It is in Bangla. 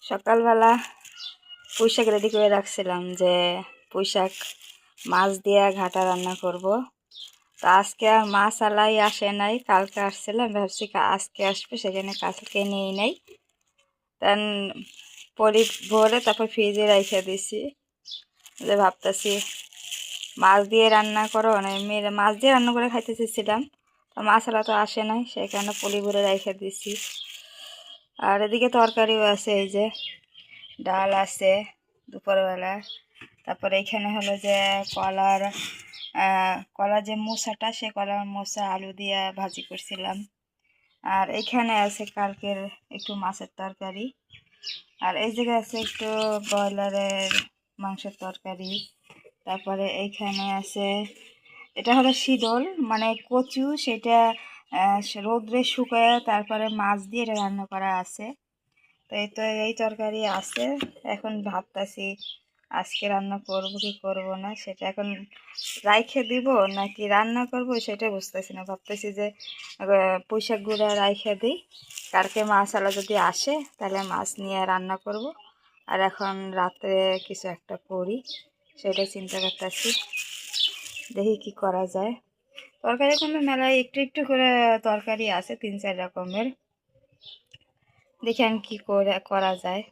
সকালবেলা পুঁইশাক রেডি করে রাখছিলাম যে পুঁইশাক মাছ দিয়ে ঘাটা রান্না করব। তো আজকে আর মাছ আলাই আসে নাই, কালকে আসছিলাম, ভাবছি আজকে আসবে, সেখানে কালকে নেই নাই। তান পরি ভরে তারপর ফ্রিজে রেখে দিছি, যে ভাবতেছি মাছ দিয়ে রান্না করো না, এমনি মাছ দিয়ে রান্না করে খাইতে চেয়েছিলাম, তো মাছ আলা তো আসে নাই, সেখানে পলি ভরে রেখে দিছি। আর এদিকে তরকারিও আছে, এই যে ডাল আছে দুপুরবেলা। তারপরে এখানে হলো যে কলার যে মোচাটা, সে কলার মোচা আলু দিয়ে ভাজি করছিলাম। আর এখানে আছে কালকের একটু মাছের তরকারি। আর এই জায়গায় আছে একটু ব্রয়লারের মাংসের তরকারি। তারপরে এইখানে আছে, এটা হলো শীতল মানে কচু, সেটা রোদ্রে শুকায় তারপরে মাছ দিয়ে এটা রান্না করা আছে। তো এই তরকারি আছে। এখন ভাবতাছি আজকে রান্না করব কি করব না, সেটা এখন রাইখে দিব নাকি রান্না করব সেটা বুঝতেছি না। ভাবতেছি যে পুঁইশাক গুঁড়া রাইখে দিই, কালকে মাছ আলা যদি আসে তাহলে মাছ নিয়ে রান্না করব। আর এখন রাত্রে কিছু একটা করি, সেটা চিন্তা করতেছি, দেখি কি করা যায়। তরকারি কোনো মেলায় একটু একটু করে তরকারি আছে, 3-4 রকমের। দেখি আমি কী করা যায়।